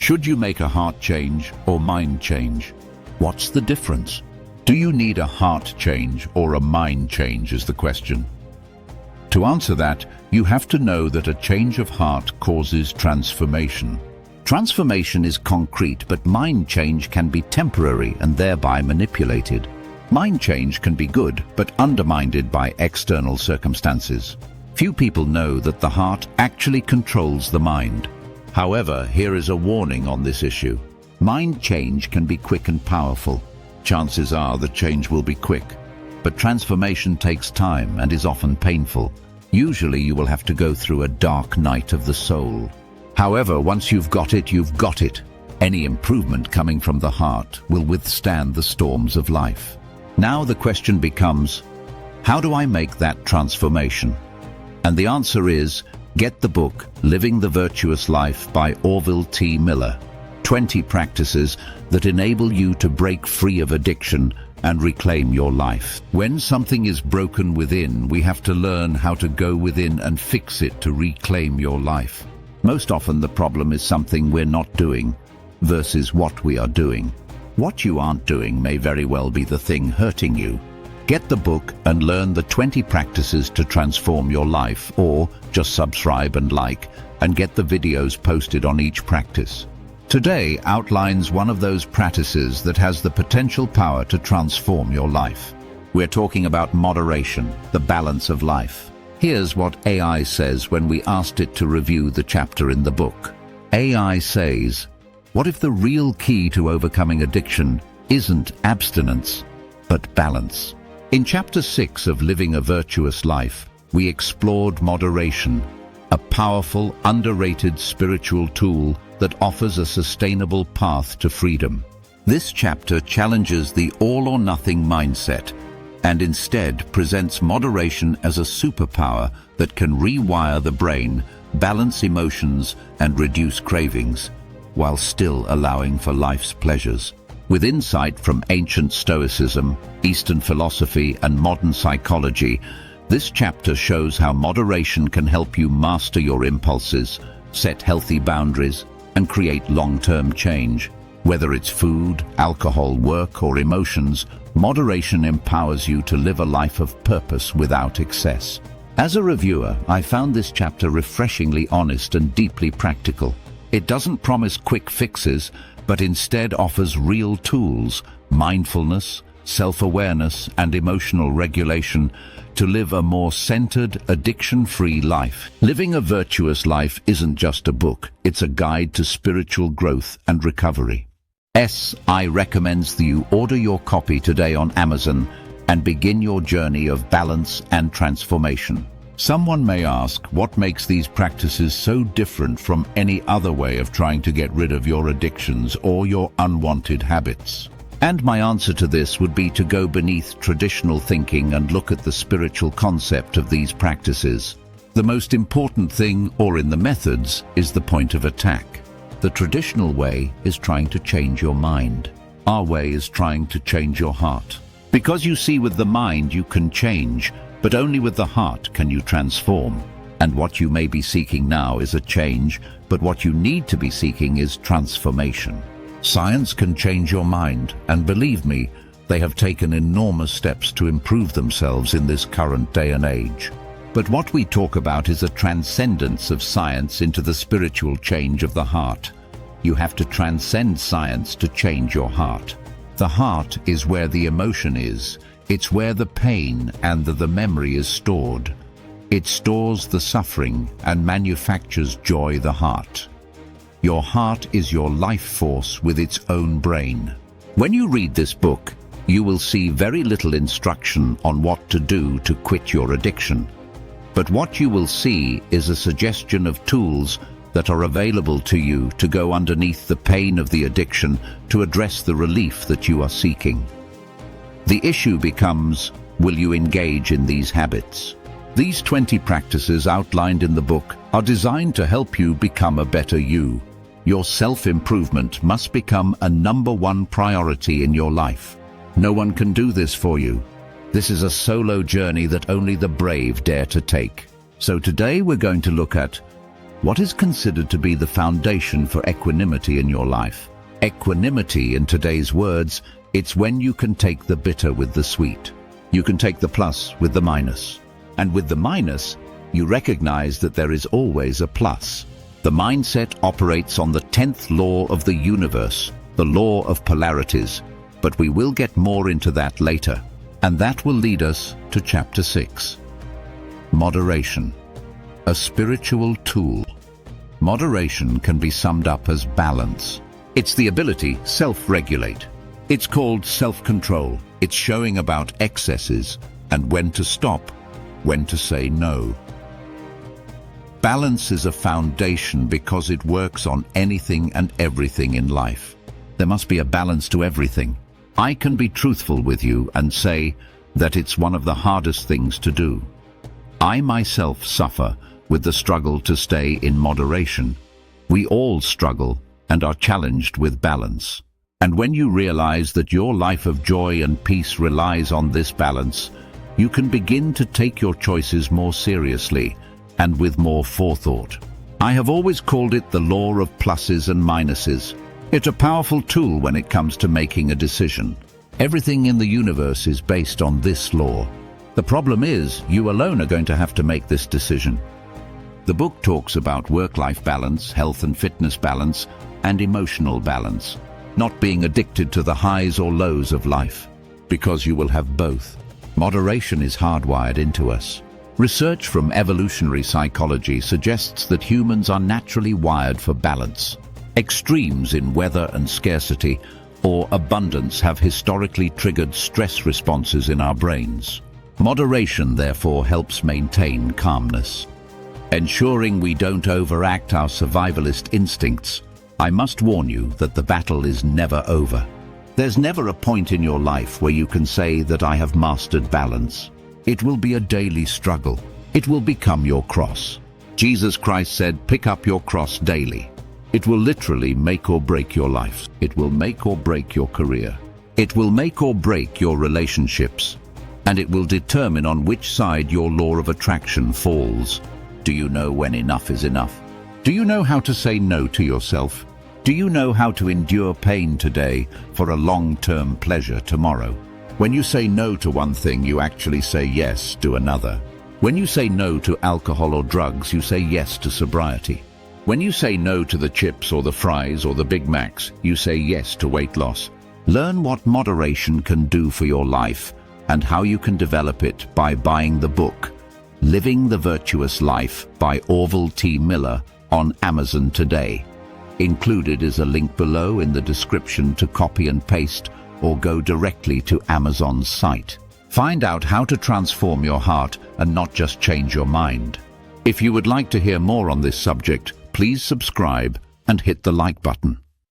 Should you make a heart change or mind change? What's the difference? Do you need a heart change or a mind change is the question. To answer that, you have to know that a change of heart causes transformation. Transformation is concrete, but mind change can be temporary and thereby manipulated. Mind change can be good, but undermined by external circumstances. Few people know that the heart actually controls the mind. However, here is a warning on this issue. Mind change can be quick and powerful. Chances are the change will be quick, but transformation takes time and is often painful. Usually you will have to go through a dark night of the soul. However, once you've got it, you've got it. Any improvement coming from the heart will withstand the storms of life. Now the question becomes, how do I make that transformation? And the answer is, get the book, Living the Virtuous Life by Orville T. Miller. 20 practices that enable you to break free of addiction and reclaim your life. When something is broken within, we have to learn how to go within and fix it to reclaim your life. Most often the problem is something we're not doing versus what we are doing. What you aren't doing may very well be the thing hurting you. Get the book and learn the 20 practices to transform your life, or just subscribe and like, and get the videos posted on each practice. Today outlines one of those practices that has the potential power to transform your life. We're talking about moderation, the balance of life. Here's what AI says when we asked it to review the chapter in the book. AI says, what if the real key to overcoming addiction isn't abstinence, but balance? In Chapter 6 of Living a Virtuous Life, we explored moderation, a powerful, underrated spiritual tool that offers a sustainable path to freedom. This chapter challenges the all-or-nothing mindset and instead presents moderation as a superpower that can rewire the brain, balance emotions, and reduce cravings, while still allowing for life's pleasures. With insight from ancient Stoicism, Eastern philosophy, and modern psychology, this chapter shows how moderation can help you master your impulses, set healthy boundaries, and create long-term change. Whether it's food, alcohol, work, or emotions, moderation empowers you to live a life of purpose without excess. As a reviewer, I found this chapter refreshingly honest and deeply practical. It doesn't promise quick fixes, but instead offers real tools, mindfulness, self-awareness, and emotional regulation to live a more centered, addiction-free life. Living a Virtuous Life isn't just a book, it's a guide to spiritual growth and recovery. I recommends that you order your copy today on Amazon and begin your journey of balance and transformation. Someone may ask, what makes these practices so different from any other way of trying to get rid of your addictions or your unwanted habits? And my answer to this would be to go beneath traditional thinking and look at the spiritual concept of these practices. The most important thing, or in the methods, is the point of attack. The traditional way is trying to change your mind. Our way is trying to change your heart. Because you see, with the mind you can change, but only with the heart can you transform. And what you may be seeking now is a change, but what you need to be seeking is transformation. Science can change your mind, and believe me, they have taken enormous steps to improve themselves in this current day and age. But what we talk about is a transcendence of science into the spiritual change of the heart. You have to transcend science to change your heart. The heart is where the emotion is. It's where the pain and the memory is stored. It stores the suffering and manufactures joy, the heart. Your heart is your life force with its own brain. When you read this book, you will see very little instruction on what to do to quit your addiction. But what you will see is a suggestion of tools that are available to you to go underneath the pain of the addiction to address the relief that you are seeking. The issue becomes, will you engage in these habits? These 20 practices outlined in the book are designed to help you become a better you. Your self-improvement must become a #1 priority in your life. No one can do this for you. This is a solo journey that only the brave dare to take. So today we're going to look at What is considered to be the foundation for equanimity in your life? Equanimity, in today's words, it's when you can take the bitter with the sweet. You can take the plus with the minus. And with the minus, you recognize that there is always a plus. The mindset operates on the 10th law of the universe, the law of polarities, but we will get more into that later. And that will lead us to chapter 6. Moderation, a spiritual tool. Moderation can be summed up as balance. It's the ability to self-regulate. It's called self-control. It's showing about excesses and when to stop, when to say no. Balance is a foundation because it works on anything and everything in life. There must be a balance to everything. I can be truthful with you and say that it's one of the hardest things to do. I myself suffer with the struggle to stay in moderation. We all struggle and are challenged with balance. And when you realize that your life of joy and peace relies on this balance, you can begin to take your choices more seriously and with more forethought. I have always called it the law of pluses and minuses. It's a powerful tool when it comes to making a decision. Everything in the universe is based on this law. The problem is, you alone are going to have to make this decision. The book talks about work-life balance, health and fitness balance, and emotional balance. Not being addicted to the highs or lows of life, because you will have both. Moderation is hardwired into us. Research from evolutionary psychology suggests that humans are naturally wired for balance. Extremes in weather and scarcity or abundance have historically triggered stress responses in our brains. Moderation, therefore, helps maintain calmness. Ensuring we don't overact our survivalist instincts, I must warn you that the battle is never over. There's never a point in your life where you can say that I have mastered balance. It will be a daily struggle. It will become your cross. Jesus Christ said, pick up your cross daily. It will literally make or break your life. It will make or break your career. It will make or break your relationships. And it will determine on which side your law of attraction falls. Do you know when enough is enough? Do you know how to say no to yourself? Do you know how to endure pain today for a long-term pleasure tomorrow? When you say no to one thing, you actually say yes to another. When you say no to alcohol or drugs, you say yes to sobriety. When you say no to the chips or the fries or the Big Macs, you say yes to weight loss. Learn what moderation can do for your life and how you can develop it by buying the book, Living the Virtuous Life by Orville T. Miller on Amazon today. Included is a link below in the description to copy and paste or go directly to Amazon's site. Find out how to transform your heart and not just change your mind. If you would like to hear more on this subject, please subscribe and hit the like button.